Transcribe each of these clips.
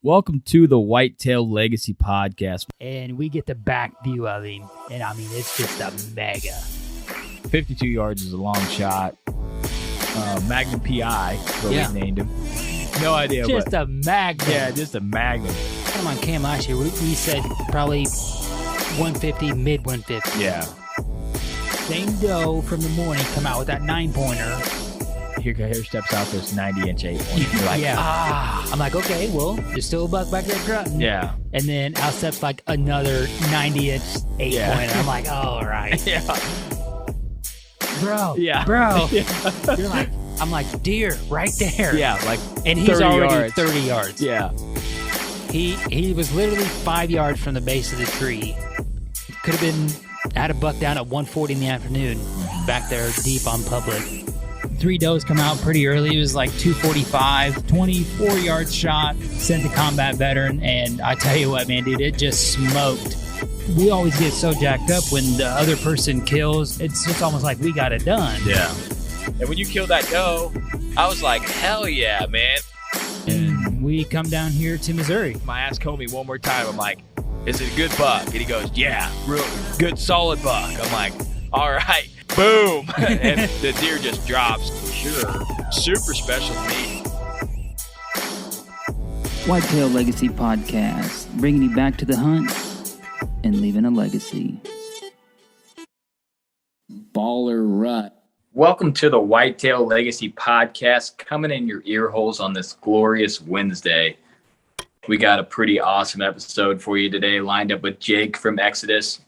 Welcome to the Whitetail Legacy Podcast. And we get the back view of him. And I mean, it's just a mega. 52 yards is a long shot. Magnum PI is what we named him. No idea. Just a magnum. Yeah, just a magnum. Come on, Cam last year, we said probably 150, mid 150. Yeah. Same doe from the morning come out with that 9-pointer. Here steps out this 90-inch 8-pointer. You're like, I'm like, okay, well, there's still a buck back there grunting. Yeah. And then out steps like another 90-inch 8-pointer. I'm like, all right. Yeah. Bro. Yeah. Bro. Yeah. You're like, I'm like, deer right there. Yeah, like and he's 30 already yards. 30 yards. Yeah. He was literally 5 yards from the base of the tree. Could have been had a buck down at 1:40 in the afternoon, back there deep on public. 3 does come out pretty early. It was like 245, 24 yard shot, sent the combat veteran, and I tell you what, man, dude, it just smoked. We always get so jacked up when the other person kills. It's just almost like we got it done. Yeah. And when you killed that doe, I was like, hell yeah, man. And we come down here to Missouri. I asked Comey one more time. I'm like, is it a good buck? And he goes, yeah, real good, solid buck. I'm like, all right, boom. And the deer just drops. Sure. Super special meat. Whitetail Legacy Podcast, bringing you back to the hunt and leaving a legacy. Baller rut. Welcome to the Whitetail Legacy Podcast, coming in your ear holes on this glorious Wednesday. We got a pretty awesome episode for you today, lined up with Jake from Exodus.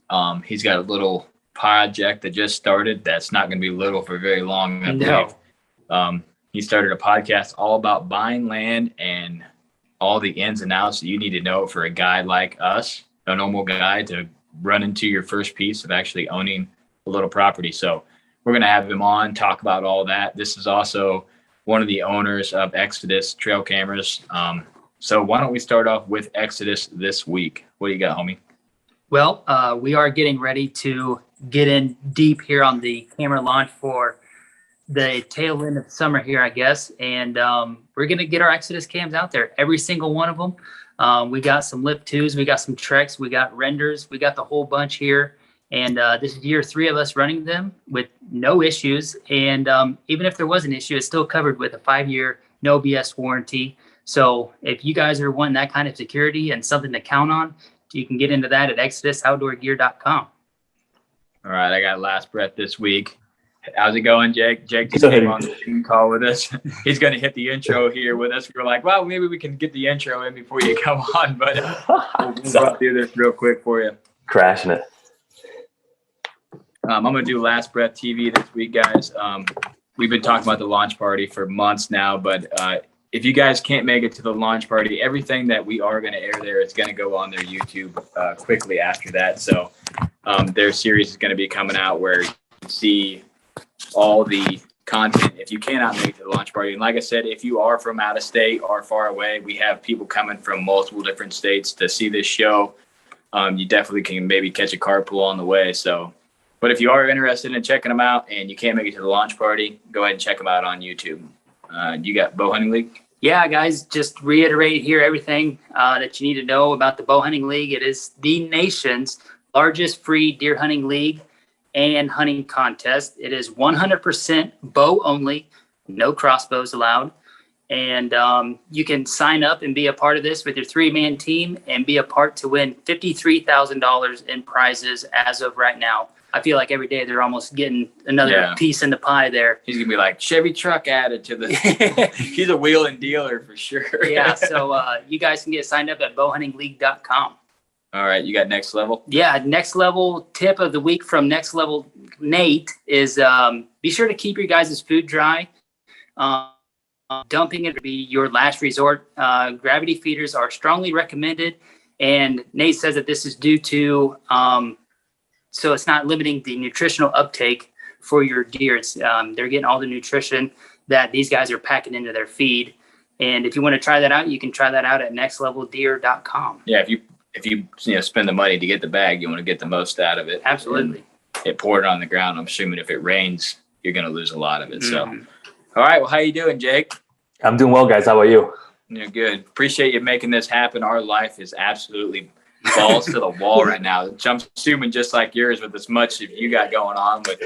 He's got a little project that just started that's not going to be little for very long, I believe. He started a podcast all about buying land and all the ins and outs that you need to know for a guy like us, a normal guy, to run into your first piece of actually owning a little property. So we're going to have him on, talk about all that. This is also one of the owners of Exodus Trail Cameras. So why don't we start off with Exodus this week? What do you got, homie? Well, we are getting ready to get in deep here on the camera launch for the tail end of summer here, I guess. And we're going to get our Exodus cams out there, every single one of them. We got some Lift 2s, we got some Treks, we got Renders, we got the whole bunch here. And this is year 3 of us running them with no issues. And even if there was an issue, it's still covered with a 5-year no BS warranty. So if you guys are wanting that kind of security and something to count on, you can get into that at ExodusOutdoorGear.com. All right, I got last breath this week. How's it going, Jake? Jake just came on the team call with us. He's going to hit the intro here with us. We were like, well, maybe we can get the intro in before you come on, but we'll do this real quick for you. Crashing it. I'm going to do Last Breath TV this week, guys. We've been talking about the launch party for months now, but if you guys can't make it to the launch party, everything that we are going to air there is going to go on their YouTube quickly after that. So their series is going to be coming out where you can see all the content if you cannot make it to the launch party. And like I said, if you are from out of state or far away, we have people coming from multiple different states to see this show. You definitely can maybe catch a carpool on the way. So, but if you are interested in checking them out and you can't make it to the launch party, go ahead and check them out on YouTube. You got Bow Hunting League? Yeah, guys, just reiterate here everything that you need to know about the Bow Hunting League. It is the nation's largest free deer hunting league and hunting contest. It is 100% bow only, no crossbows allowed. And you can sign up and be a part of this with your 3-man team and be a part to win $53,000 in prizes as of right now. I feel like every day they're almost getting another piece in the pie there. He's going to be like Chevy truck added to the – he's a wheeling dealer for sure. Yeah, so you guys can get signed up at bowhuntingleague.com. All right, you got Next Level? Yeah, Next Level tip of the week from Next Level Nate is be sure to keep your guys' food dry. Dumping it would be your last resort. Gravity feeders are strongly recommended, and Nate says that this is due to so it's not limiting the nutritional uptake for your deer. It's they're getting all the nutrition that these guys are packing into their feed. And if you want to try that out, you can try that out at nextleveldeer.com. Yeah, if you spend the money to get the bag, you want to get the most out of it. Absolutely. It poured on the ground. I'm assuming if it rains, you're going to lose a lot of it. So, all right. Well, how you doing, Jake? I'm doing well, guys. How about you? You're good. Appreciate you making this happen. Our life is absolutely balls to the wall right now. I'm assuming just like yours, with as much as you got going on with,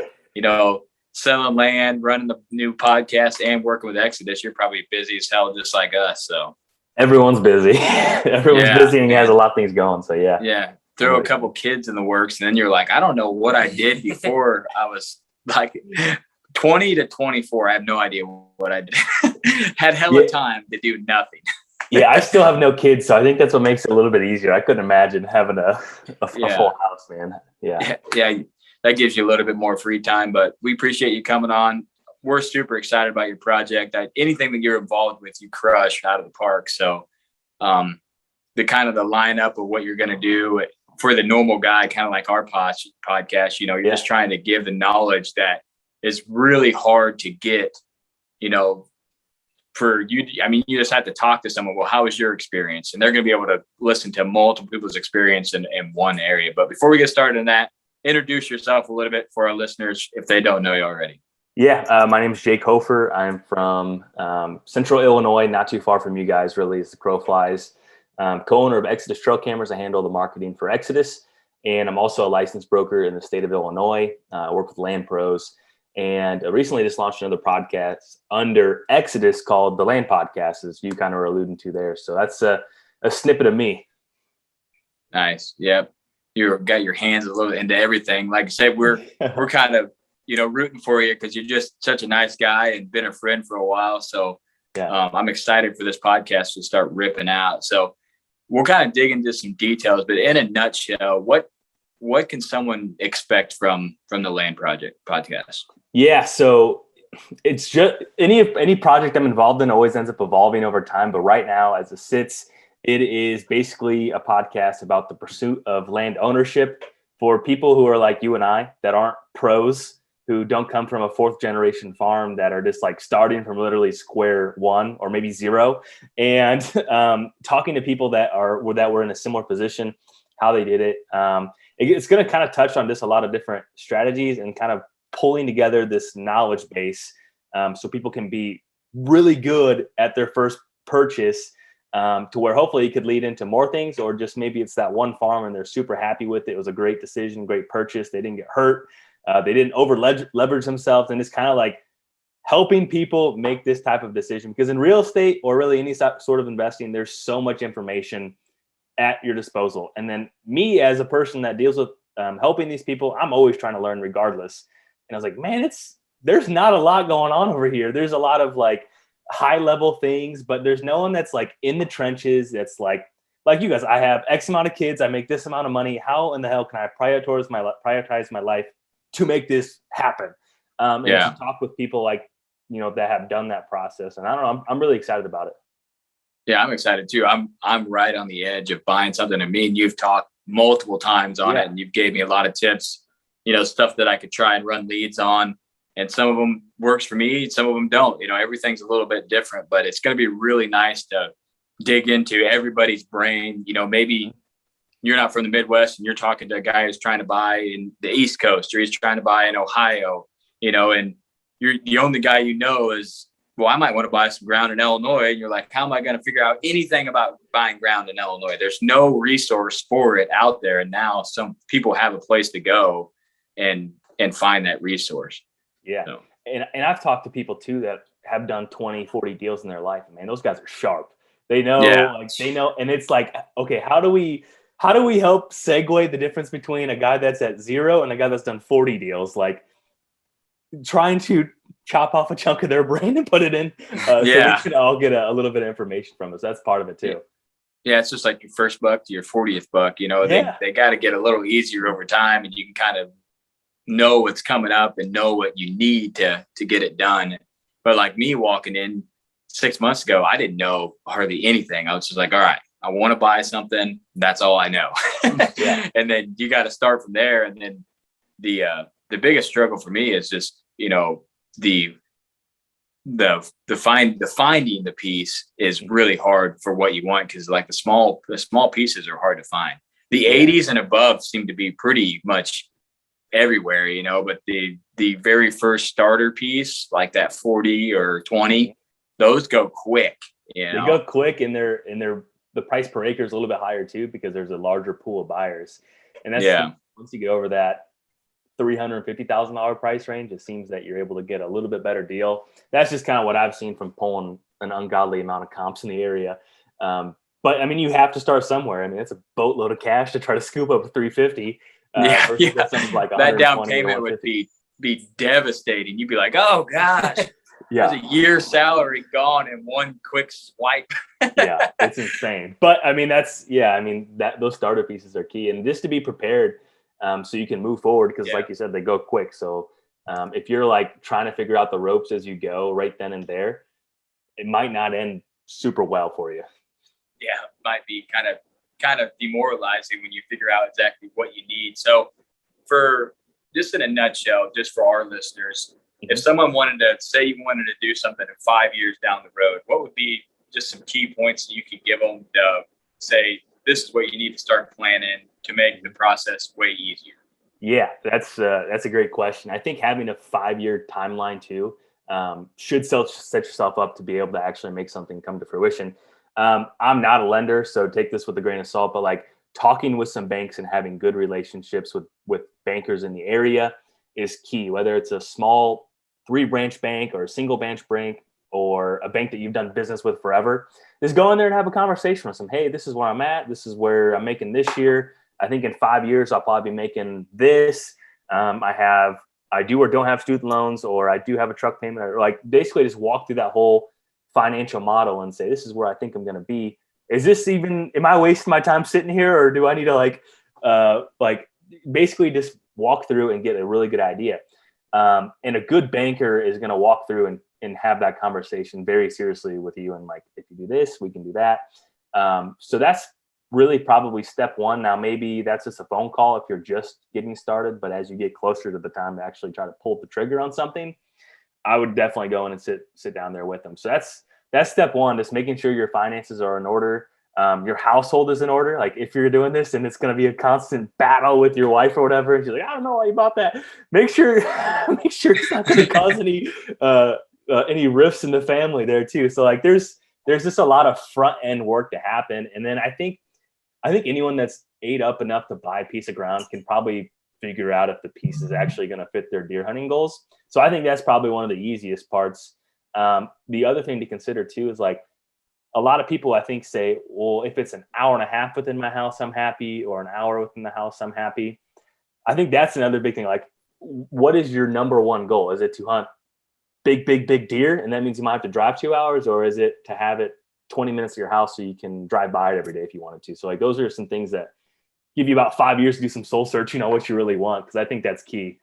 selling land, running the new podcast, and working with Exodus. You're probably busy as hell, just like us. So everyone's busy. Everyone's busy and has a lot of things going. So yeah. Throw a couple kids in the works, and then you're like, I don't know what I did before I was like 20 to 24. I have no idea what I did. Had hella time to do nothing. Yeah, I still have no kids, so I think that's what makes it a little bit easier. I couldn't imagine having a full house, man. Yeah, that gives you a little bit more free time. But we appreciate you coming on. We're super excited about your project. Anything that you're involved with, you crush out of the park. So the kind of the lineup of what you're going to do for the normal guy, kind of like our podcast, you're just trying to give the knowledge that is really hard to get, for you. I mean, you just have to talk to someone. Well, how was your experience? And they're going to be able to listen to multiple people's experience in one area. But before we get started in that, introduce yourself a little bit for our listeners if they don't know you already. Yeah, my name is Jake Hofer. I'm from Central Illinois, not too far from you guys, really, as the crow flies. Co-owner of Exodus Trail Cameras. I handle the marketing for Exodus, and I'm also a licensed broker in the state of Illinois. I work with Land Pros, and recently just launched another podcast under Exodus called the Land Podcast, as you kind of were alluding to there. So that's a snippet of me. Nice. Yep. You got your hands a little into everything. Like I said, we're kind of rooting for you because you're just such a nice guy and been a friend for a while. So I'm excited for this podcast to start ripping out. So we'll kind of dig into some details, but in a nutshell, what can someone expect from the Land Project podcast? Yeah, so it's just any project I'm involved in always ends up evolving over time. But right now, as it sits, it is basically a podcast about the pursuit of land ownership for people who are like you and I, that aren't pros, who don't come from a fourth generation farm, that are just like starting from literally square one or maybe zero, and talking to people that were in a similar position, how they did it. It's going to kind of touch on just a lot of different strategies and kind of pulling together this knowledge base so people can be really good at their first purchase, to where hopefully it could lead into more things, or just maybe it's that one farm and they're super happy with it. It was a great decision, great purchase. They didn't get hurt. They didn't over leverage themselves, and it's kind of like helping people make this type of decision, because in real estate or really any sort of investing, there's so much information at your disposal. And then me, as a person that deals with helping these people, I'm always trying to learn regardless. And I was like, man, there's not a lot going on over here. There's a lot of like high level things, but there's no one that's like in the trenches. That's like you guys, I have X amount of kids. I make this amount of money. How in the hell can I prioritize my life to make this happen? And to talk with people like, that have done that process. And I don't know, I'm really excited about it. Yeah, I'm excited too. I'm right on the edge of buying something. And me and you've talked multiple times on it, and you've gave me a lot of tips, stuff that I could try and run leads on. And some of them works for me, some of them don't. Everything's a little bit different, but it's going to be really nice to dig into everybody's brain. Maybe you're not from the Midwest and you're talking to a guy who's trying to buy in the East Coast, or he's trying to buy in Ohio, and you're the only guy is, well, I might want to buy some ground in Illinois. And you're like, how am I going to figure out anything about buying ground in Illinois? There's no resource for it out there. And now some people have a place to go and find that resource. Yeah. So. And I've talked to people too that have done 20, 40 deals in their life. Man, those guys are sharp. They know, and it's like, okay, how do we help segue the difference between a guy that's at 0 and a guy that's done 40 deals? Like trying to chop off a chunk of their brain and put it in, so we can all get a little bit of information from us. That's part of it too. Yeah, it's just like your first buck to your 40th buck. They got to get a little easier over time, and you can kind of know what's coming up and know what you need to get it done. But like me walking in 6 months ago, I didn't know hardly anything. I was just like, all right, I want to buy something. That's all I know. And then you got to start from there. And then the biggest struggle for me is just, the finding the piece is really hard for what you want, because like the small pieces are hard to find. The 80s and above seem to be pretty much everywhere, but the very first starter piece, like that 40 or 20, those go quick, Yeah. They go quick, and the price per acre is a little bit higher too because there's a larger pool of buyers. And that's once you get over that $350,000 price range, it seems that you're able to get a little bit better deal. That's just kind of what I've seen from pulling an ungodly amount of comps in the area. But I mean, you have to start somewhere. I mean, it's a boatload of cash to try to scoop up a 350. Something like that down payment would be devastating. You'd be like, oh gosh, there's a year's salary gone in one quick swipe. Yeah, it's insane. But I mean, those starter pieces are key, and just to be prepared, so you can move forward, because like you said, they go quick. So if you're like trying to figure out the ropes as you go right then and there, it might not end super well for you. Yeah, it might be kind of demoralizing when you figure out exactly what you need. So for just in a nutshell, just for our listeners, if someone wanted to do something in 5 years down the road, what would be just some key points that you could give them to say, this is what you need to start planning to make the process way easier? Yeah, that's a great question. I think having a 5-year timeline too should set yourself up to be able to actually make something come to fruition. I'm not a lender, so take this with a grain of salt, but like talking with some banks and having good relationships with bankers in the area is key, whether it's a small 3-branch bank or a single branch bank or a bank that you've done business with forever. Just go in there and have a conversation with them. Hey, this is where I'm at. This is where I'm making this year. I think in 5 years, I'll probably be making this. I do or don't have student loans, or I do have a truck payment, or like basically just walk through that whole financial model and say, this is where I think I'm going to be. Am I wasting my time sitting here, or do I need to basically just walk through and get a really good idea? And a good banker is going to walk through and have that conversation very seriously with you. And like, if you do this, we can do that. So that's really probably step one. Now, maybe that's just a phone call if you're just getting started, but as you get closer to the time to actually try to pull the trigger on something, I would definitely go in and sit down there with them. So that's step one, just making sure your finances are in order. Your household is in order. Like if you're doing this and it's going to be a constant battle with your wife or whatever, and she's like, I don't know why you bought that. Make sure it's not going to cause any rifts in the family there too. So like there's just a lot of front end work to happen. And then I think anyone that's ate up enough to buy a piece of ground can probably figure out if the piece is actually going to fit their deer hunting goals. So I think that's probably one of the easiest parts. The other thing to consider too is like a lot of people I think say, well, if it's an hour and a half within my house, I'm happy, or an hour within the house, I'm happy. I think that's another big thing. Like, what is your number one goal? Is it to hunt big deer, and that means you might have to drive 2 hours, or is it to have it 20 minutes to your house so you can drive by it every day if you wanted to? So like those are some things that give you about 5 years to do some soul searching on what you really want, because I think that's key.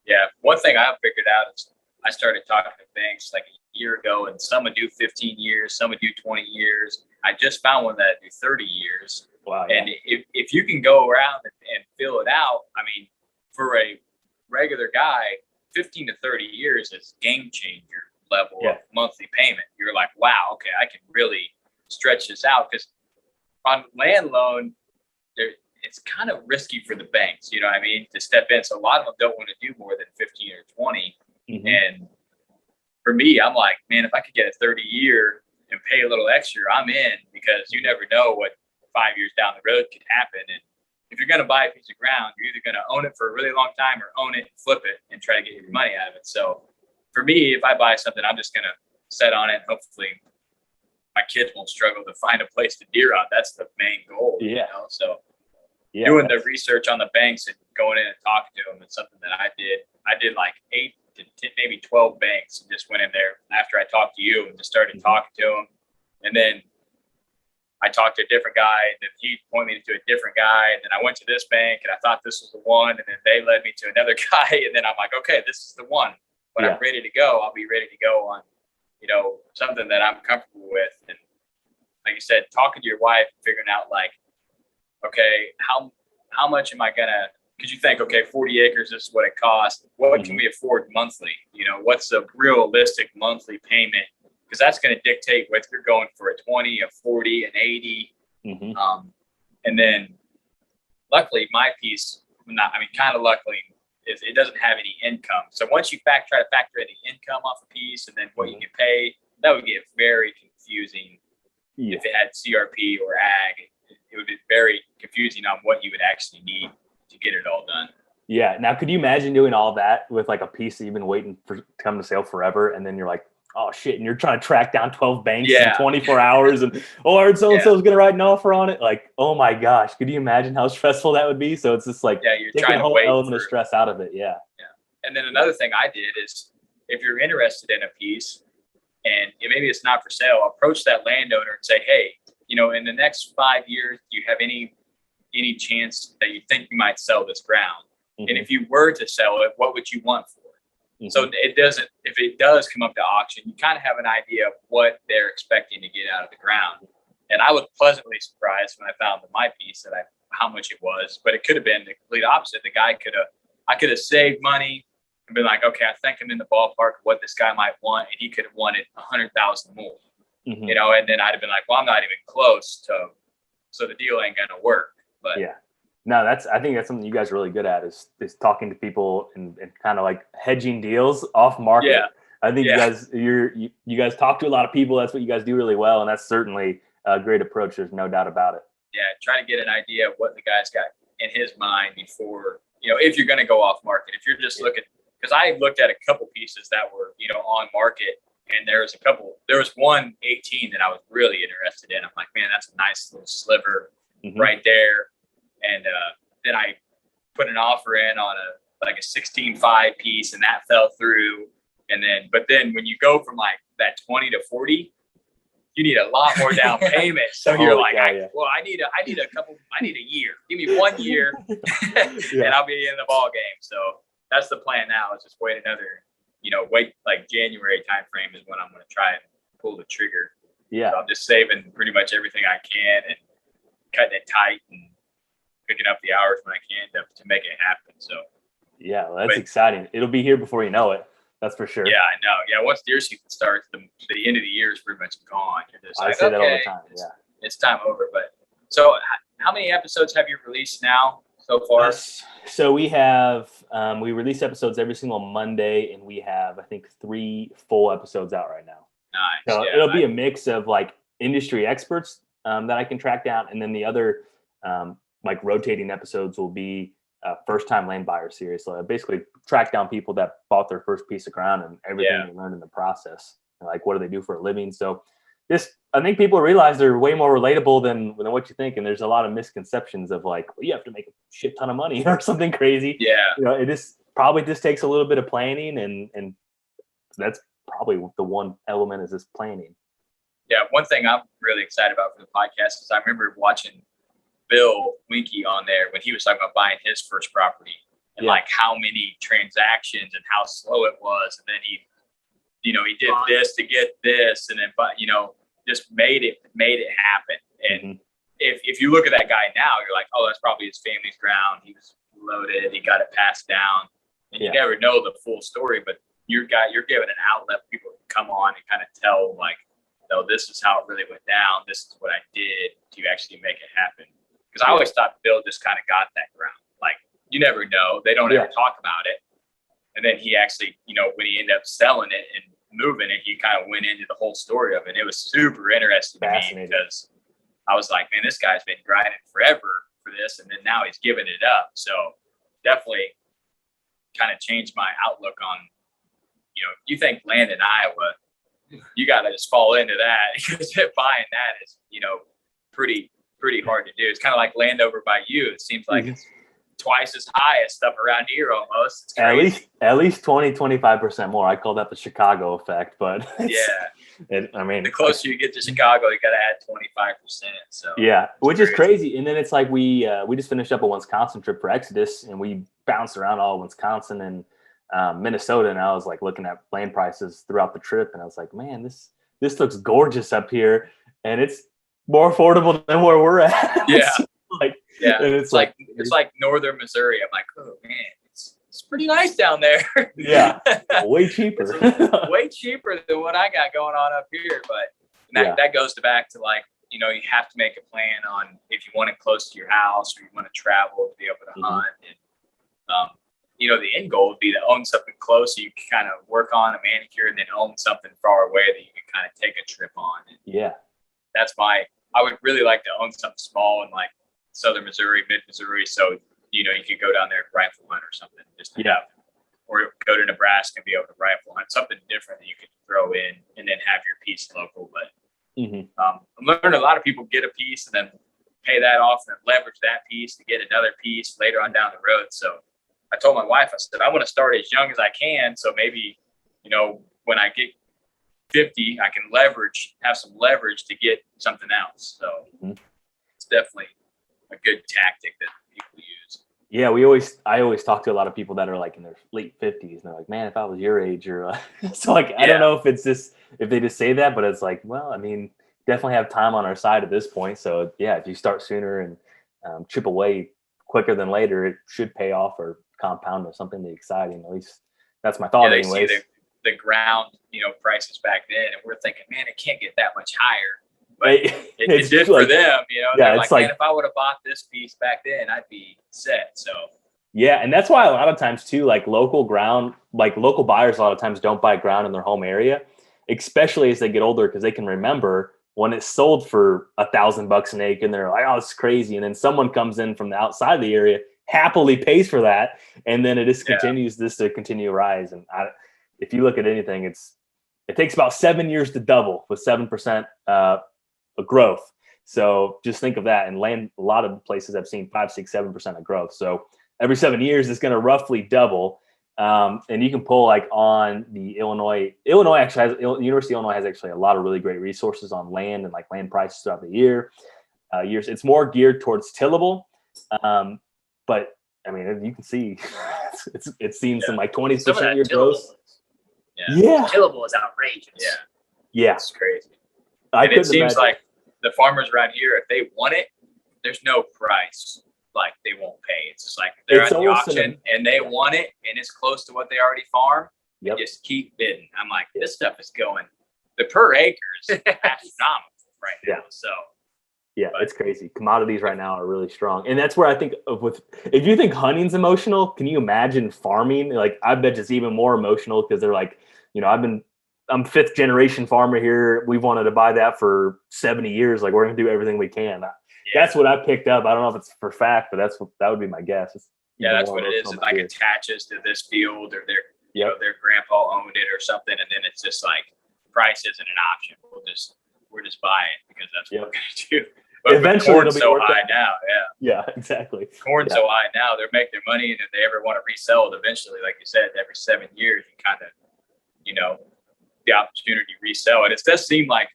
Yeah, one thing I've figured out is I started talking to banks like a year ago, and some would do 15 years, some would do 20 years. I just found one that do 30 years. Wow. Yeah. And if you can go around and fill it out, I mean, for a regular guy, 15 to 30 years is game changer level of monthly payment. You're like, wow, okay, I can really stretch this out, because on land loan, it's kind of risky for the banks, you know what I mean, to step in. So a lot of them don't want to do more than 15 or 20. Mm-hmm. And for me, I'm like, man, if I could get a 30-year and pay a little extra, I'm in, because you never know what 5 years down the road could happen. And if you're going to buy a piece of ground, you're either going to own it for a really long time or own it and flip it and try to get your money out of it. So for me, if I buy something, I'm just going to set on it. Hopefully my kids won't struggle to find a place to deer on. That's the main goal. Yeah. You know? So doing the research on the banks and going in and talking to them is something that I did. I did like 8 to 10, maybe 12 banks, and just went in there after I talked to you and just started talking to them. And then I talked to a different guy, and then he pointed me to a different guy. And then I went to this bank, and I thought this was the one. And then they led me to another guy. And then I'm like, okay, this is the one. When I'm ready to go, I'll be ready to go on, you know, something that I'm comfortable with. And like you said, talking to your wife, figuring out like, okay, how much am I gonna? Because you think, okay, 40 acres, this is what it costs. What can we afford monthly? You know, what's a realistic monthly payment? Because that's going to dictate whether you're going for a 20, a 40, an 80. Mm-hmm. And then, luckily, my piece, kind of luckily, is it doesn't have any income. So once you try to factor in the income off a piece and then what you can pay, that would get very confusing. Yeah. If it had CRP or ag, it would be very confusing on what you would actually need to get it all done. Yeah. Now, could you imagine doing all that with like a piece that you've been waiting for to come to sale forever, and then you're like, oh shit, and you're trying to track down 12 banks in 24 hours, and I heard so-and-so's going to write an offer on it. Like, oh my gosh, could you imagine how stressful that would be? So it's just like you're taking trying a whole to wait element of stress out of it. Yeah. And then another thing I did is, if you're interested in a piece and maybe it's not for sale, approach that landowner and say, hey, in the next 5 years, do you have any chance that you think you might sell this ground? Mm-hmm. And if you were to sell it, what would you want for it? Mm-hmm. So if it does come up to auction, you kind of have an idea of what they're expecting to get out of the ground. And I was pleasantly surprised when I found my piece that how much it was, but it could have been the complete opposite. I could have saved money and been like, okay, I think I'm in the ballpark of what this guy might want, and he could have wanted 100,000 more. Mm-hmm. And then I'd have been like, well, I'm not even close to, so the deal ain't gonna work. But yeah, no, I think that's something you guys are really good at is talking to people and kind of like hedging deals off market. Yeah. I think you guys talk to a lot of people. That's what you guys do really well, and that's certainly a great approach. There's no doubt about it. Yeah, try to get an idea of what the guy's got in his mind before, if you're going to go off market. If you're just looking, because I looked at a couple pieces that were, on market, and there was one 18 that I was really interested in. I'm like, man, that's a nice little sliver right there. And then I put an offer in on a 16.5 piece, and that fell through. But then when you go from like that 20 to 40, you need a lot more down payment. So you're like, I need a year. Give me 1 year and I'll be in the ball game. So that's the plan now, is just wait another, wait like January timeframe is when I'm going to try and pull the trigger. Yeah. So I'm just saving pretty much everything I can and cutting it tight and picking up the hours when I can to make it happen. So yeah, well, that's exciting. It'll be here before you know it. That's for sure. Yeah, I know. Yeah, once deer season starts, the end of the year is pretty much gone. You're just like, I say that all the time. It's time over. But so, how many episodes have you released now so far? So we have we release episodes every single Monday, and we have I think 3 full episodes out right now. Nice. So it'll be a mix of like industry experts that I can track down, and then the other like rotating episodes will be first-time land buyer series. So I basically track down people that bought their first piece of ground and everything they learned in the process. Like, what do they do for a living? So I think people realize they're way more relatable than what you think. And there's a lot of misconceptions of like, well, you have to make a shit ton of money or something crazy. Yeah. It just probably just takes a little bit of planning, and that's probably the one element is this planning. Yeah. One thing I'm really excited about for the podcast is I remember watching Bill Winky on there when he was talking about buying his first property and like how many transactions and how slow it was. And then he did this to get this, and then, just made it happen. And if you look at that guy now, you're like, oh, that's probably his family's ground. He was loaded. He got it passed down, and you never know the full story, but you're given an outlet for people to come on and kind of tell like, no, this is how it really went down. This is what I did to actually make it happen. Because I always thought Bill just kind of got that ground. Like, you never know. They don't ever talk about it. And then he actually, when he ended up selling it and moving it, he kind of went into the whole story of it. It was super interesting to me because I was like, man, this guy's been grinding forever for this. And then now he's giving it up. So definitely kind of changed my outlook on, you think land in Iowa, you got to just fall into that because buying that is, pretty hard to do. It's kind of like land over by you. It seems like it's twice as high as stuff around here almost. It's crazy. At least 20-25% more. I call that the Chicago effect, but the closer you get to Chicago, you got to add 25%. So which is crazy. And then it's like we just finished up a Wisconsin trip for Exodus, and we bounced around all Wisconsin and Minnesota, and I was like looking at land prices throughout the trip, and I was like, man, this looks gorgeous up here, and it's more affordable than where we're at. And it's like northern Missouri. I'm like, oh man, it's pretty nice down there. Way cheaper. Way cheaper than what I got going on up here. But that goes back to like, you have to make a plan on if you want it close to your house or you want to travel to be able to hunt. And the end goal would be to own something close so you can kind of work on a manicure, and then own something far away that you can kind of take a trip on. And I would really like to own something small in like southern Missouri, mid Missouri. So, you could go down there and rifle hunt or something, just to have, or go to Nebraska and be able to rifle hunt, something different that you could throw in and then have your piece local. But I'm learning a lot of people get a piece and then pay that off and then leverage that piece to get another piece later on down the road. So I told my wife, I said, I want to start as young as I can. So maybe, when I get 50, I can have some leverage to get something else. So it's definitely a good tactic that people use. Yeah, I always talk to a lot of people that are like in their late 50s, and they're like, man, if I was your age, or so like, I don't know if they just say that, but it's like, well, I mean, definitely have time on our side at this point. So yeah, if you start sooner and chip away quicker than later, it should pay off or compound or something exciting. At least that's my thought. They anyways. See the ground, prices back then, and we're thinking, man, it can't get that much higher. But it did for them, They're like, man, if I would have bought this piece back then, I'd be set. So yeah, and that's why a lot of times too, like local buyers a lot of times don't buy ground in their home area, especially as they get older, because they can remember when it sold for $1,000 an acre, and they're like, oh, it's crazy. And then someone comes in from the outside of the area, happily pays for that, and then it just continues to continue to rise. And if you look at anything, it takes about 7 years to double with 7% of growth. So just think of that. And land, a lot of places have seen 5, 6, 7% of growth. So every 7 years, it's going to roughly double. And you can pull like on the University of Illinois has actually a lot of really great resources on land and like land prices throughout the years. It's more geared towards tillable. But I mean, you can see it's seen some like 20% year growth. Yeah. Tillable is outrageous. Yeah. It's crazy. And it seems like the farmers around here, if they want it, there's no price like they won't pay. It's just like they're at the auction and they want it, and it's close to what they already farm. They just keep bidding. I'm like, this stuff is going. The per acre is astronomical right now. So it's crazy. Commodities right now are really strong, and that's where I think if you think hunting's emotional, can you imagine farming? Like, I bet it's even more emotional, because they're like, I'm 5th generation farmer here. We've wanted to buy that for 70 years. Like, we're going to do everything we can. That's what I picked up. I don't know if it's for fact, but that would be my guess. That's what it is. It like attaches to this field, or their grandpa owned it or something. And then it's just like, price isn't an option. We're just buying because that's what we're going to do. But eventually corn's so high now. Yeah, exactly. Corn's so high now, they're making their money. And if they ever want to resell it eventually, like you said, every 7 years, you kind of, the opportunity to resell it. It does seem like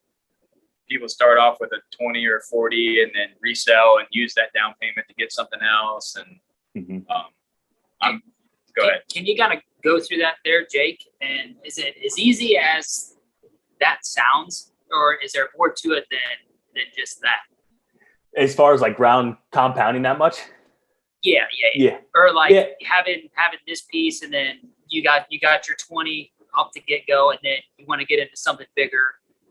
people start off with a 20 or 40 and then resell and use that down payment to get something else. And go ahead. Can you kind of go through that there, Jake? And is it as easy as that sounds, or is there more to it than just that? As far as like ground compounding that much? Yeah. Or like having this piece, and then you got your 20 off the get go, and then you want to get into something bigger,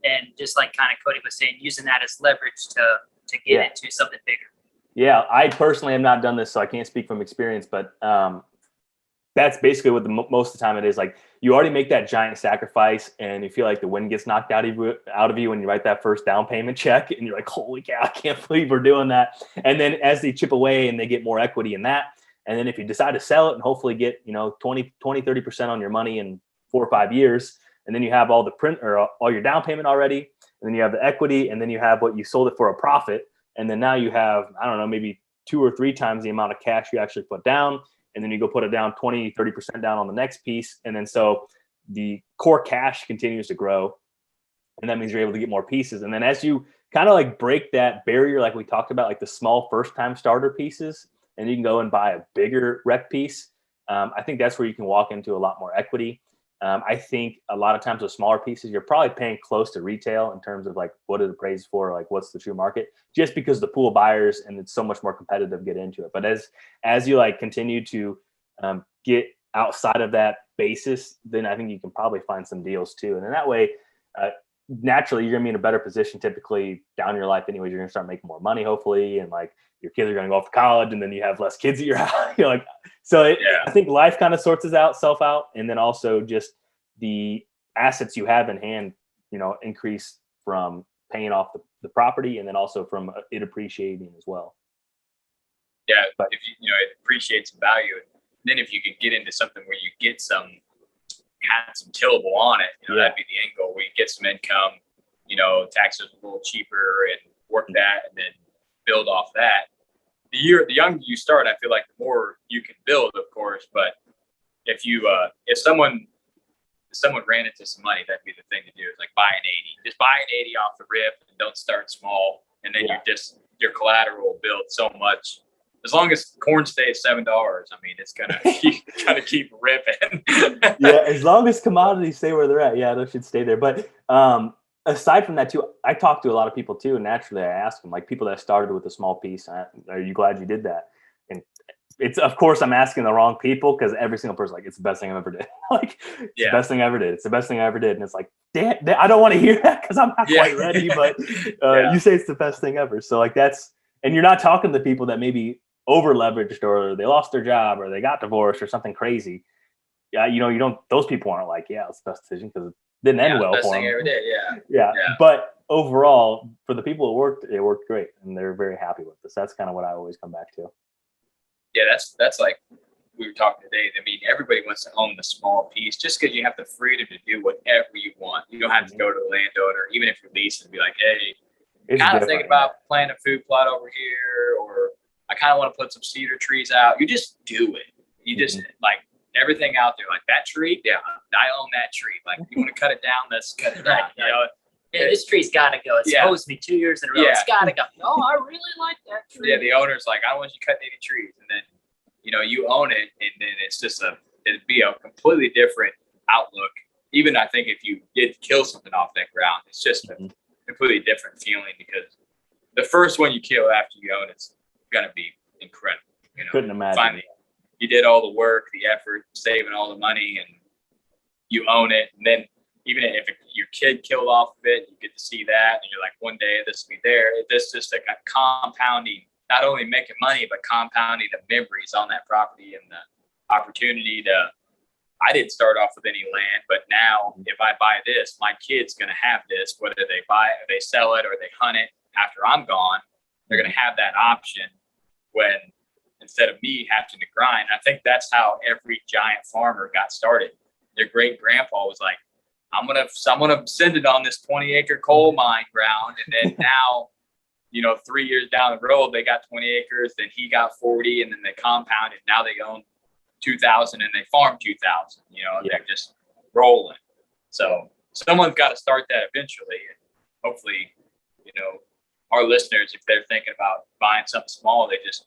and just like kind of Cody was saying, using that as leverage to get into something bigger. Yeah, I personally have not done this, so I can't speak from experience, but that's basically what most of the time it is. Like, you already make that giant sacrifice, and you feel like the wind gets knocked out of you when you write that first down payment check, and you're like, holy cow, I can't believe we're doing that. And then as they chip away and they get more equity in that, and then if you decide to sell it and hopefully get 20-30% on your money in 4 or 5 years, and then you have all the print or all your down payment already, and then you have the equity, and then you have what you sold it for a profit, and then now you have, I don't know, maybe 2 or 3 times the amount of cash you actually put down, and then you go put it down 20-30% down on the next piece, and then so the core cash continues to grow, and that means you're able to get more pieces. And then as you kind of like break that barrier, like we talked about, like the small first-time starter pieces, and you can go and buy a bigger rec piece, I think that's where you can walk into a lot more equity. I think a lot of times with smaller pieces, you're probably paying close to retail in terms of like what it appraised for, like what's the true market, just because the pool of buyers and it's so much more competitive get into it. But as you like continue to get outside of that basis, then I think you can probably find some deals too. And in that way, naturally you're gonna be in a better position typically down your life anyways. You're gonna start making more money hopefully, and like your kids are gonna go off to college, and then you have less kids at your house. Like, so I think life kind of sorts itself out, and then also just the assets you have in hand, increase from paying off the property, and then also from it appreciating as well. Yeah, but if it appreciates in value. Then if you could get into something where you get some tillable on it, that'd be the end goal. Where you get some income, taxes a little cheaper, and work that, and then build off that. The younger you start, I feel like the more you can build, of course. But if someone ran into some money, that'd be the thing to do. Is like buy an 80. Just buy an 80 off the rip, and don't start small. And then your collateral will build so much. As long as corn stays $7, I mean, it's gonna keep ripping. Yeah, as long as commodities stay where they're at, those should stay there. But aside from that, too, I talk to a lot of people too, and naturally, I ask them, like people that started with a small piece, are you glad you did that? And it's, of course, I'm asking the wrong people, because every single person's like, it's the best thing I ever did. Like, it's the best thing I ever did. It's the best thing I ever did. And it's like, damn, I don't want to hear that because I'm not quite ready. But you say it's the best thing ever. So like and you're not talking to people that maybe over leveraged, or they lost their job, or they got divorced, or something crazy. Those people aren't like, it's the best decision because it didn't end well for them. Every day, yeah. But overall, for the people it worked great, and they're very happy with this. That's kind of what I always come back to. Yeah, that's like we were talking today. I mean, everybody wants to own the small piece just because you have the freedom to do whatever you want. You don't have to go to the landowner, even if you're leasing, and be like, hey, kind of thinking about planting a food plot over here, or I kind of want to put some cedar trees out. You just do it. You just like everything out there. Like that tree, I own that tree. Like you want to cut it down, let's cut it down. This tree's got to go. It's supposed to be 2 years in a row. It's got to go. No, I really like that tree. Yeah, the owner's like, I don't want you cutting any trees. And then, you own it, and then it's just it'd be a completely different outlook. Even I think if you did kill something off that ground, it's just a completely different feeling, because the first one you kill after you own it's gonna be incredible. Couldn't imagine. Finally, you did all the work, the effort, saving all the money, and you own it. And then even if your kid killed off of it, you get to see that, and you're like, one day this will be there. This just a compounding, not only making money, but compounding the memories on that property, and the opportunity to. I didn't start off with any land, but now if I buy this, my kid's going to have this, whether they buy it, or they sell it, or they hunt it after I'm gone. They're going to have that option when, instead of me having to grind. I think that's how every giant farmer got started. Their great grandpa was like, I'm gonna send it on this 20-acre coal mine ground. And then now, 3 years down the road, they got 20 acres, then he got 40, and then they compounded. Now they own 2,000 and they farm 2,000, they're just rolling. So someone's got to start that eventually. And hopefully, our listeners, if they're thinking about buying something small, they just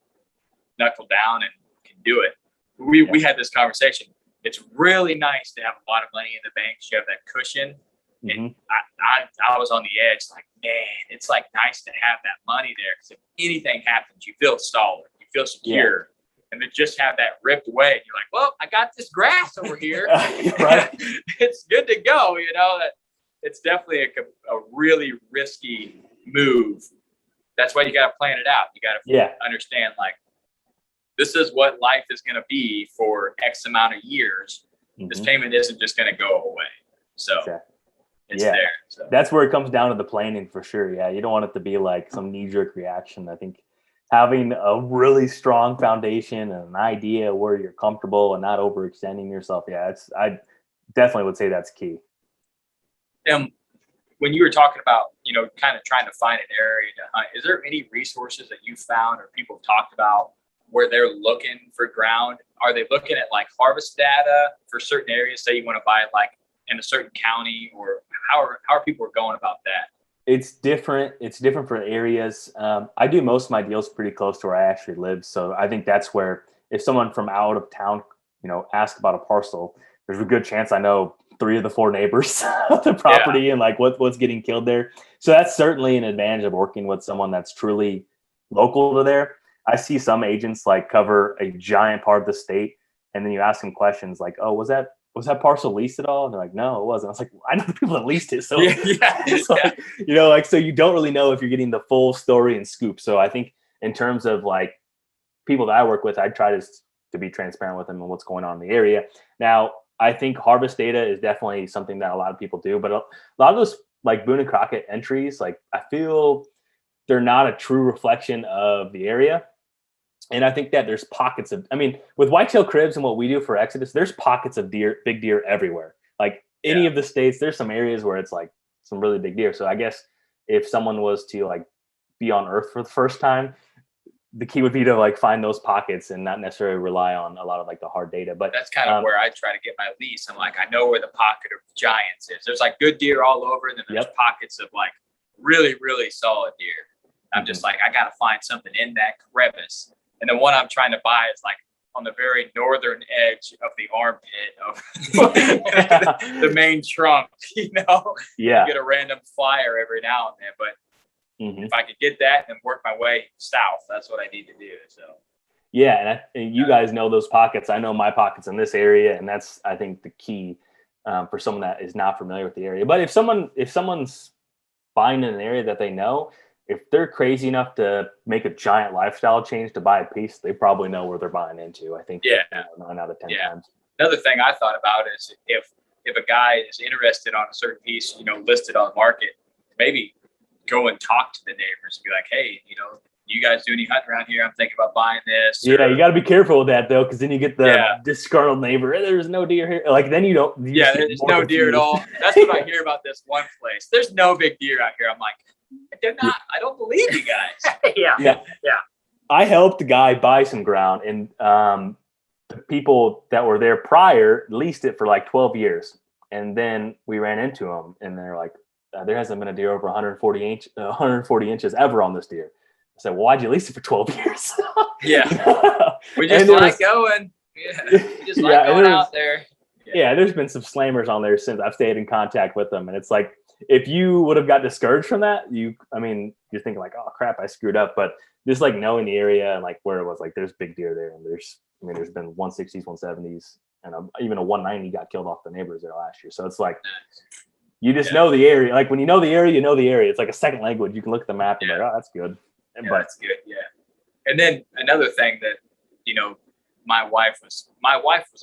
knuckle down and can do it. We had this conversation. It's really nice to have a lot of money in the bank. You have that cushion. And I was on the edge, like, man, it's like nice to have that money there, because if anything happens, you feel solid, you feel secure. And then just have that ripped away, and you're like, well, I got this grass over here. Right. It's good to go. That it's definitely a really risky move. That's why you got to plan it out. You got to understand, like, this is what life is going to be for X amount of years. This payment isn't just going to go away. So it's there. So that's where it comes down to the planning for sure. Yeah. You don't want it to be like some knee-jerk reaction. I think having a really strong foundation and an idea where you're comfortable and not overextending yourself. Yeah. I definitely would say that's key. When you were talking about, kind of trying to find an area to hunt, is there any resources that you found or people have talked about where they're looking for ground? Are they looking at like harvest data for certain areas? Say you want to buy like in a certain county, or how are people going about that? It's different. It's different for areas. I do most of my deals pretty close to where I actually live. So I think that's where, if someone from out of town, asks about a parcel, there's a good chance I know 3 of the 4 neighbors of the property and like what's getting killed there. So that's certainly an advantage of working with someone that's truly local to there. I see some agents like cover a giant part of the state, and then you ask them questions like, oh, was that was that parcel leased at all? And they're like, no, it wasn't. I was like, I know the people that leased it. So, it's yeah. like, you know, like, so you don't really know if you're getting the full story and scoop. So I think in terms of like people that I work with, I try to be transparent with them and what's going on in the area. Now, I think harvest data is definitely something that a lot of people do, but a lot of those like Boone and Crockett entries, like I feel they're not a true reflection of the area. And I think that there's pockets of, I mean, with whitetail cribs and what we do for Exodus, there's pockets of big deer everywhere. Like any of the states, there's some areas where it's like some really big deer. So I guess if someone was to like be on Earth for the first time, the key would be to like find those pockets and not necessarily rely on a lot of like the hard data. But that's kind of where I try to get my lease. I'm like, I know where the pocket of giants is. There's like good deer all over, and then there's pockets of like really, really solid deer. I'm just like, I got to find something in that crevice. And the one I'm trying to buy is like on the very northern edge of the armpit of the main trunk, you know? Yeah. You get a random flyer every now and then, but if I could get that and work my way south, that's what I need to do. So, yeah. And you guys know those pockets. I know my pockets in this area. And that's, I think, the key for someone that is not familiar with the area. But if someone's buying in an area that they know, if they're crazy enough to make a giant lifestyle change to buy a piece, they probably know where they're buying into. I think 9 out of 10 times. Another thing I thought about is if a guy is interested on a certain piece, you know, listed on the market, maybe go and talk to the neighbors and be like, hey, you know, you guys do any hunting around here? I'm thinking about buying this. Yeah, you got to be careful with that though, because then you get the disgruntled neighbor. There's no deer here. Like then you don't. There's no deer at all. That's what I hear about this one place. There's no big deer out here. I'm like, they're not. I don't believe you guys. yeah. I helped the guy buy some ground, and the people that were there prior leased it for like 12 years, and then we ran into them, and they're like, there hasn't been a deer over 140 inches ever on this deer. I said, well, why'd you lease it for 12 years? We just like going. Yeah, we just like going out there. Yeah, there's been some slammers on there since I've stayed in contact with them, and it's like, if you would have got discouraged from that, you're thinking like, oh crap, I screwed up. But just like knowing the area and like where it was, like there's big deer there, and there's been 160s, 170s, and even a 190 got killed off the neighbors there last year. So it's like, you just know the area. Like when you know the area, you know the area. It's like a second language. You can look at the map and be like, oh, that's good. But that's good. Yeah. And then another thing that, you know, my wife was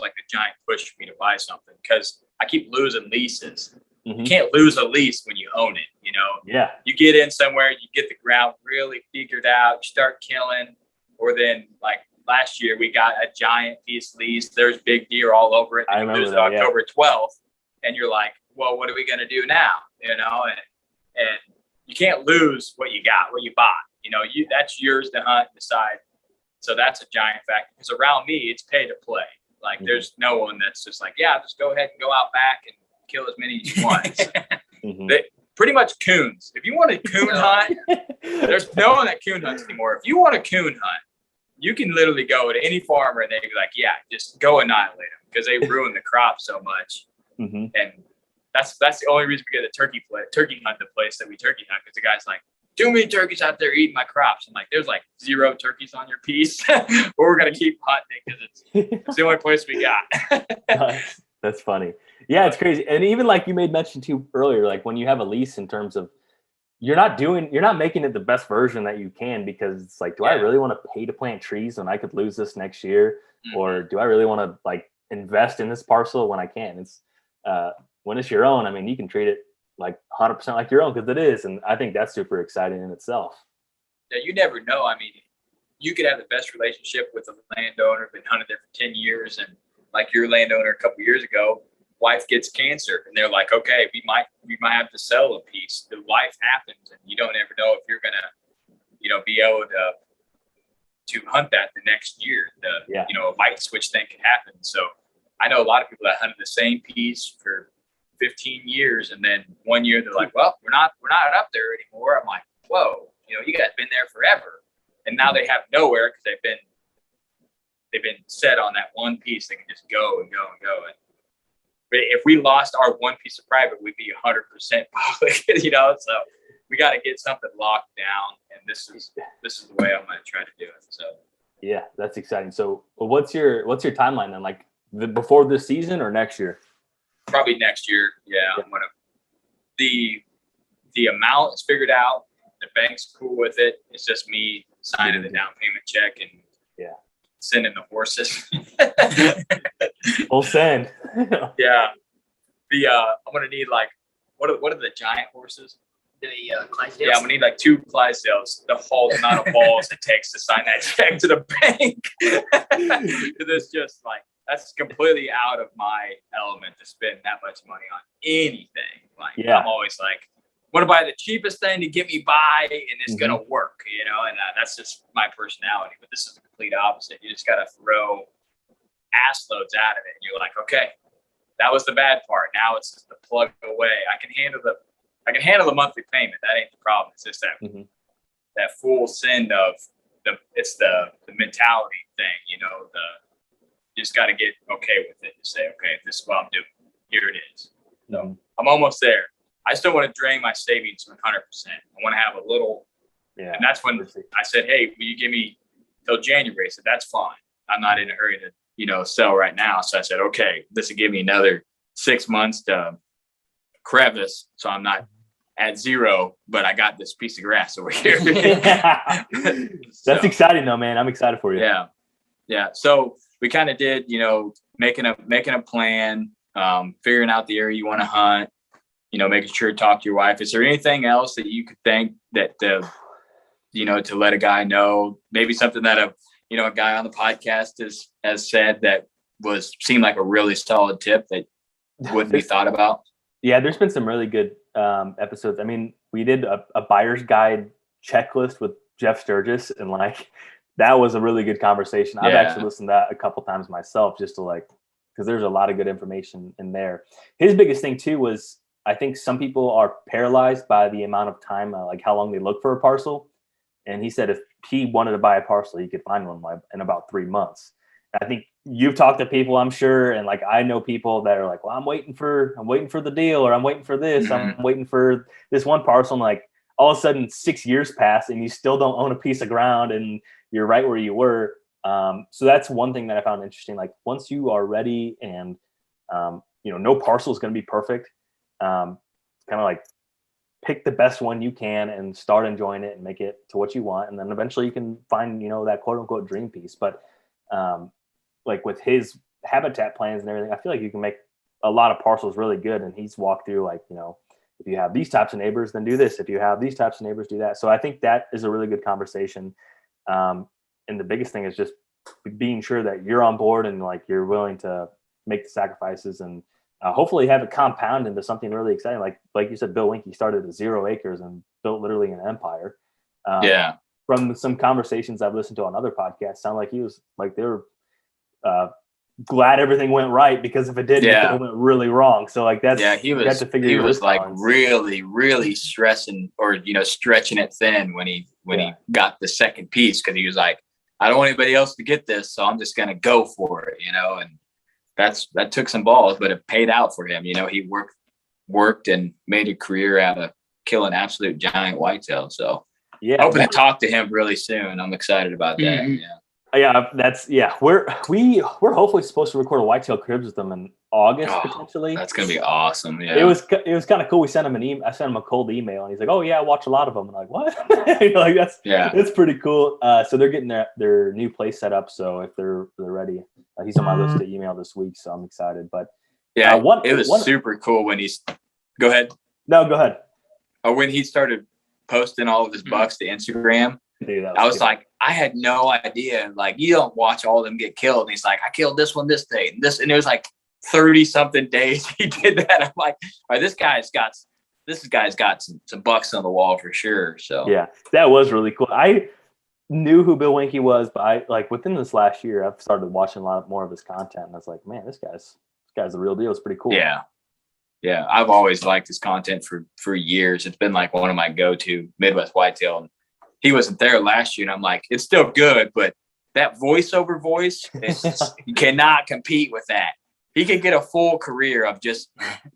like a giant push for me to buy something because I keep losing leases. You can't lose a lease when you own it, you know? Yeah. You get in somewhere, you get the ground really figured out, you start killing, or then like last year we got a giant piece lease. There's big deer all over it. I And remember you lose it that, October 12th, and you're like, well, what are we going to do now? You know, and you can't lose what you got, what you bought. You know, that's yours to hunt and decide. So that's a giant factor because around me, it's pay to play. Like there's no one that's just like, yeah, just go ahead and go out back and kill as many as you want. They, pretty much coons. If you want a coon hunt, there's no one that coon hunts anymore. If you want a coon hunt, you can literally go to any farmer and they'd be like, yeah, just go annihilate them because they ruin the crop so much. And that's the only reason we get a turkey hunt the place that we turkey hunt because the guy's like, too many turkeys out there eating my crops. I'm like, there's like 0 turkeys on your piece, or we're gonna keep hunting because it's the only place we got. That's funny. Yeah, it's crazy. And even like you made mention to earlier, like when you have a lease in terms of you're not making it the best version that you can because it's like, do I really want to pay to plant trees when I could lose this next year? Or do I really want to like invest in this parcel when I can? It's when it's your own, I mean, you can treat it like 100% like your own because it is. And I think that's super exciting in itself. Yeah, you never know. I mean, you could have the best relationship with a landowner, been hunting there for 10 years. And like your landowner a couple years ago, wife gets cancer and they're like, okay, we might have to sell a piece. The life happens and you don't ever know if you're going to, you know, be able to hunt that the next year. You know, a light switch thing can happen. So I know a lot of people that hunted the same piece for 15 years. And then one year they're like, well, we're not up there anymore. I'm like, whoa, you know, you guys been there forever. And now they have nowhere because they've been set on that one piece. They can just go and go and go. And if we lost our one piece of private, we'd be 100% public, you know? So we got to get something locked down. And this is the way I'm going to try to do it. So. Yeah, that's exciting. So what's your timeline then? Like before this season or next year? Probably next year. Yeah, I'm gonna. The amount is figured out. The bank's cool with it. It's just me signing the down payment check and sending the horses. We'll send. Yeah. I'm gonna need like what are the giant horses? The Clydesdales? Yeah, I'm gonna need like 2 Clydesdales, the whole amount of balls it takes to sign that check to the bank. It's just like that's completely out of my element to spend that much money on anything. Like I'm always like, want to buy the cheapest thing to get me by, and it's gonna work, and that's just my personality. But this is the complete opposite. You just gotta throw ass loads out of it, and you're like, okay, that was the bad part. Now it's just the plug away. I can handle the monthly payment. That ain't the problem. It's just that full send of the mentality thing. You just got to get okay with it and say, okay, this is what I'm doing. Here it is. So I'm almost there. I still want to drain my savings 100%. I want to have a little, and that's when I said, hey, will you give me till January? I said, that's fine. I'm not in a hurry to, sell right now. So I said, okay, this will give me another 6 months to crevice. So I'm not at zero, but I got this piece of grass over here. That's exciting though, man. I'm excited for you. Yeah. Yeah. So we kind of did, making a plan, figuring out the area you want to hunt, making sure to talk to your wife. Is there anything else that you could think that, to let a guy know, maybe something that a guy on the podcast has said that seemed like a really solid tip that wouldn't be thought about? Yeah, there's been some really good episodes. I mean, we did a buyer's guide checklist with Jeff Sturgis, and that was a really good conversation. I've actually listened to that a couple times myself, just to because there's a lot of good information in there. His biggest thing too was, I think some people are paralyzed by the amount of time, how long they look for a parcel. And he said if he wanted to buy a parcel, he could find one in about 3 months. I think you've talked to people, I'm sure, and I know people that are like, well, I'm waiting for the deal, or I'm waiting for this, I'm waiting for this one parcel. And all of a sudden 6 years pass and you still don't own a piece of ground and you're right where you were. So that's one thing that I found interesting. Once you are ready and, no parcel is going to be perfect. Pick the best one you can and start enjoying it and make it to what you want. And then eventually you can find, that quote unquote dream piece. But, with his habitat plans and everything, I feel like you can make a lot of parcels really good. And he's walked through if you have these types of neighbors, then do this. If you have these types of neighbors, do that. So I think that is a really good conversation. And the biggest thing is just being sure that you're on board and you're willing to make the sacrifices and hopefully have it compound into something really exciting. Like you said, Bill Winke started at 0 acres and built literally an empire. From some conversations I've listened to on other podcasts, sound like he was they were glad everything went right, because if it didn't, it went really wrong. So that's he was really, really stressing or stretching it thin when he got the second piece, because he was like, I don't want anybody else to get this, so I'm just gonna go for it, and that took some balls, but it paid out for him. He worked and made a career out of killing absolute giant whitetail. So hoping to talk to him really soon. I'm excited about that. We're hopefully supposed to record a whitetail cribs with them in August potentially. That's gonna be awesome. Yeah, it was kind of cool. We sent him I sent him a cold email, and he's like, "Oh yeah, I watch a lot of them." And I'm like, "What?" That's pretty cool. So they're getting their new place set up. So if they're ready, he's on my list to email this week. So I'm excited. But it was super cool when he's. Go ahead. No, go ahead. When he started posting all of his bucks to Instagram. Dude, I was like, I had no idea. You don't watch all of them get killed. And he's like, I killed this one this day, and it was 30 something days he did that. I'm like, all right, this guy's got some bucks on the wall for sure. So yeah, that was really cool. I knew who Bill Winke was, but I within this last year, I've started watching a lot more of his content, and I was like, man, this guy's the real deal. It's pretty cool. Yeah. I've always liked his content for years. It's been one of my go-to Midwest whitetail. And he wasn't there last year, and I'm like, it's still good, but that voiceover voice, you cannot compete with that. He could get a full career of just,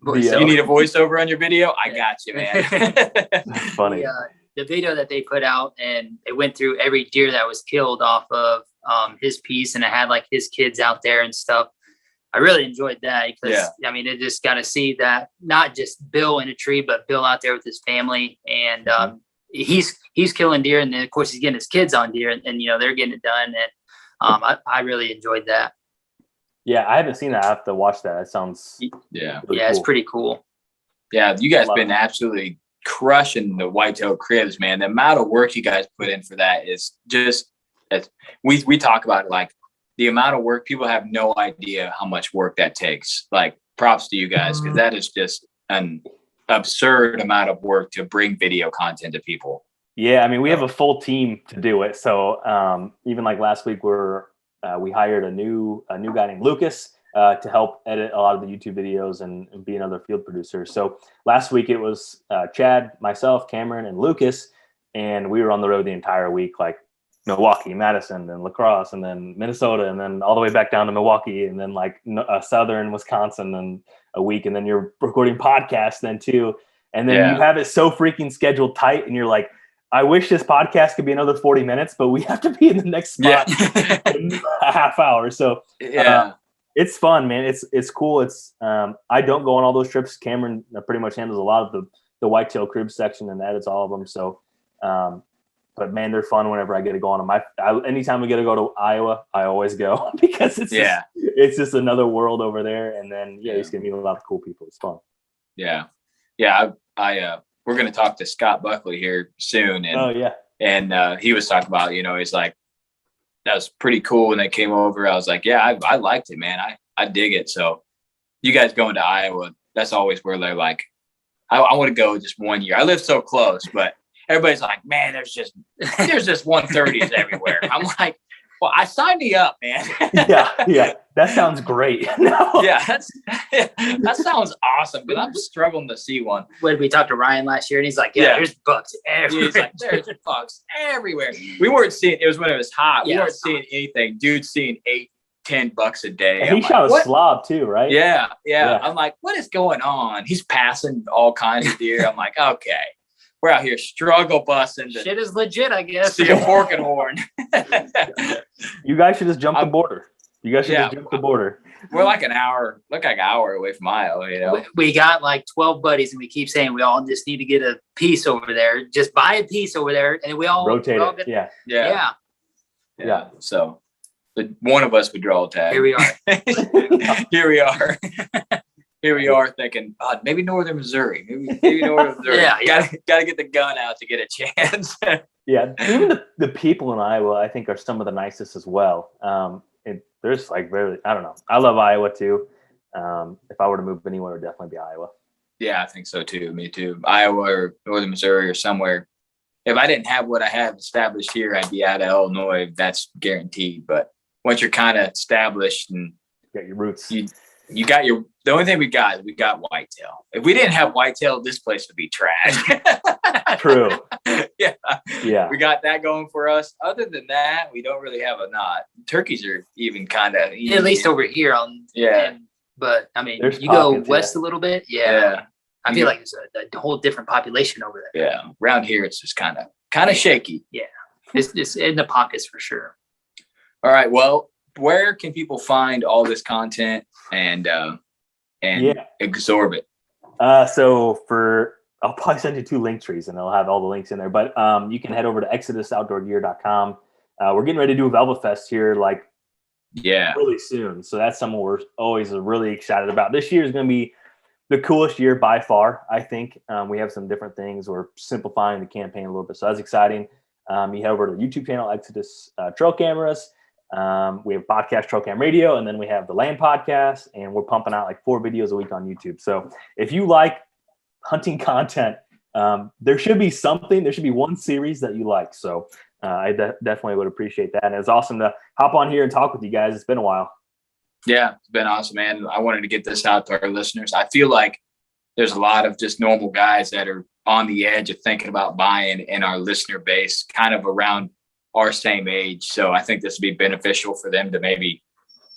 you need a voiceover on your video? I got you, man. Funny. The video that they put out, and it went through every deer that was killed off of his piece, and it had his kids out there and stuff. I really enjoyed that because Yeah. I mean, it just got to see that not just Bill in a tree, but Bill out there with his family, and he's killing deer, and then of course he's getting his kids on deer, and you know they're getting it done, and I really enjoyed that. Yeah, I haven't seen that. I have to watch that. It sounds Yeah. really It's cool. pretty cool. Yeah, you guys Love been it. absolutely crushing the whitetail cribs, man. The amount of work you guys put in for that is just we talk about it, like the amount of work. People have no idea how much work that takes. Like, props to you guys, because that is just an absurd amount of work to bring video content to people. Yeah, I mean, we have a full team to do it. So even like last week, we hired a new guy named Lucas to help edit a lot of the YouTube videos and be another field producer. So last week it was Chad, myself, Cameron, and Lucas, and we were on the road the entire week, like Milwaukee, Madison, and La Crosse, and then Minnesota, and then all the way back down to Milwaukee, and then like southern Wisconsin, and a week, and then you're recording podcasts then too, and then you have it so freaking scheduled tight, and you're like, I wish this podcast could be another 40 minutes, but we have to be in the next spot in a half hour. So it's fun, man. It's cool. It's I don't go on all those trips. Cameron pretty much handles a lot of the whitetail crib section and edits all of them. So, but man, they're fun whenever I get to go on them. Anytime we get to go to Iowa, I always go because it's just another world over there. And then you just get to meet a lot of cool people. It's fun. Yeah. I we're going to talk to Scott Buckley here soon. And, and he was talking about, he's like, that was pretty cool when they came over. I was like, yeah, I liked it, man. I dig it. So you guys going to Iowa, that's always where they're like, I want to go just 1 year. I live so close, but everybody's like, man, there's just 130s everywhere. I'm like, well, I signed me up, man. yeah. That sounds great. That sounds awesome, but I'm struggling to see one. When we talked to Ryan last year, and he's like, there's bucks everywhere. He's like, there's bucks everywhere. We weren't seeing, it was when it was hot. We weren't seeing anything. Dude's seeing 8-10 bucks a day. And he shot a slob too, right? Yeah. I'm like, what is going on? He's passing all kinds of deer. I'm like, okay. We're out here struggle busting. Shit is legit, I guess. See a fork and horn. You guys should just jump the border. Just jump the border. We're like an hour away from Iowa, We got like 12 buddies, and we keep saying we all just need to get a piece over there. Just buy a piece over there, and we all rotate it. Yeah. So, but one of us would draw a tag. Here we are. Here we are thinking, maybe Northern Missouri. Maybe Northern Missouri. Got to get the gun out to get a chance. Even the people in Iowa, I think, are some of the nicest as well. There's like really, I don't know. I love Iowa too. If I were to move anywhere, it would definitely be Iowa. Yeah, I think so too. Me too. Iowa or Northern Missouri or somewhere. If I didn't have what I have established here, I'd be out of Illinois. That's guaranteed. But once you're kind of established and you got your roots, you got the only thing we got whitetail. If we didn't have whitetail, this place would be trash. True. Yeah. We got that going for us. Other than that, we don't really have a knot. Turkeys are even kind of, at least over here but I mean, there's you go west a little bit. I feel like it's a whole different population over there. Yeah. Around here, it's just kind of shaky. Yeah. It's in the pockets for sure. All right. Well, where can people find all this content and absorb it? I'll probably send you 2 link trees and it'll have all the links in there. But you can head over to ExodusOutdoorGear.com. We're getting ready to do a Velvet Fest here really soon. So that's something we're always really excited about. This year is going to be the coolest year by far, I think. We have some different things. We're simplifying the campaign a little bit. So that's exciting. You head over to the YouTube channel, Exodus Trail Cameras. We have podcast Trail Cam Radio, and then we have the Land Podcast, and we're pumping out like 4 videos a week on YouTube. So if you like hunting content, there should be one series that you like. So I definitely would appreciate that. And it's awesome to hop on here and talk with you guys. It's been a while. Yeah, it's been awesome, man. I wanted to get this out to our listeners. I feel like there's a lot of just normal guys that are on the edge of thinking about buying in our listener base, kind of around our same age. So I think this would be beneficial for them to maybe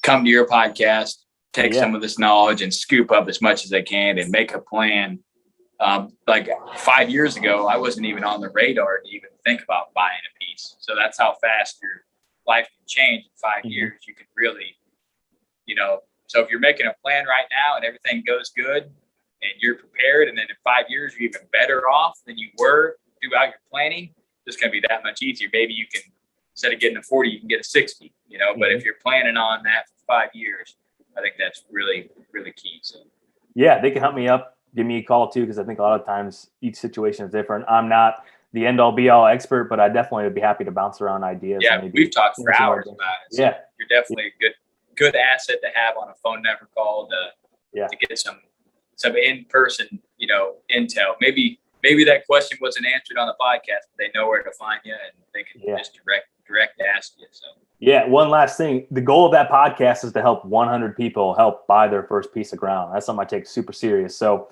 come to your podcast, take some of this knowledge and scoop up as much as they can and make a plan. Like 5 years ago, I wasn't even on the radar to even think about buying a piece. So that's how fast your life can change in 5 years. You can really, So if you're making a plan right now and everything goes good and you're prepared, and then in 5 years you're even better off than you were throughout your planning, it's going to be that much easier. Maybe you can, instead of getting a 40, you can get a 60, you know, but if you're planning on that for 5 years, I think that's really, really key. So yeah, they can help me up. Give me a call too, because I think a lot of times each situation is different. I'm not the end all be all expert, but I definitely would be happy to bounce around ideas. Yeah, we've talked for hours about it. So yeah, you're definitely a good asset to have on a phone number call to get some in-person, you know, intel. Maybe that question wasn't answered on the podcast, but they know where to find you and they can just direct ask you. So yeah, one last thing. The goal of that podcast is to help 100 people help buy their first piece of ground. That's something I take super serious. So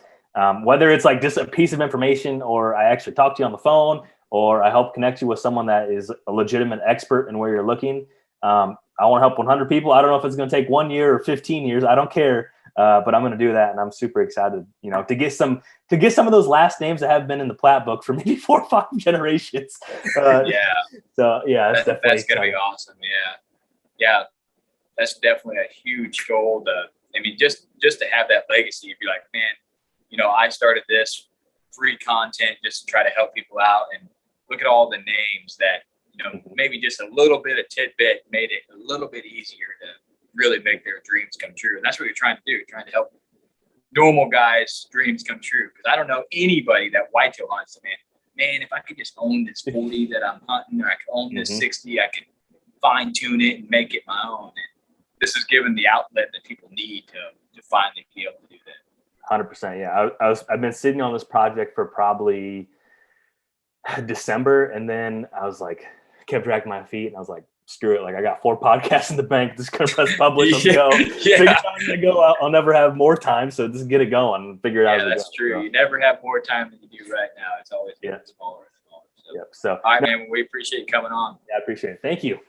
whether it's like just a piece of information, or I actually talk to you on the phone, or I help connect you with someone that is a legitimate expert in where you're looking, I want to help 100 people. I don't know if it's going to take 1 year or 15 years. I don't care. But I'm going to do that. And I'm super excited, you know, to get some of those last names that have been in the plat book for maybe 4 or 5 generations. So yeah, that's going to be awesome. Yeah. That's definitely a huge goal just to have that legacy and be like, man, you know, I started this free content just to try to help people out, and look at all the names that, you know, maybe just a little bit of tidbit made it a little bit easier to really make their dreams come true. And that's what you're trying to do. You're trying to help normal guys' dreams come true. Because I don't know anybody that whitetail hunts. Man, if I could just own this 40 that I'm hunting, or I could own this 60, I could fine tune it and make it my own. And this is given the outlet that people need to finally be able to do that. 100%. Yeah. I've been sitting on this project for probably December. And then I was like, kept dragging my feet, and I was like, screw it. Like, I got 4 podcasts in the bank. Just gonna press publish. Let's go. Figure out how to go. I'll never have more time, so just get it going and figure it out. Yeah, that's true. You never have more time than you do right now. It's always getting smaller and smaller. So. Yep. So, all right, man. We appreciate you coming on. Yeah, I appreciate it. Thank you.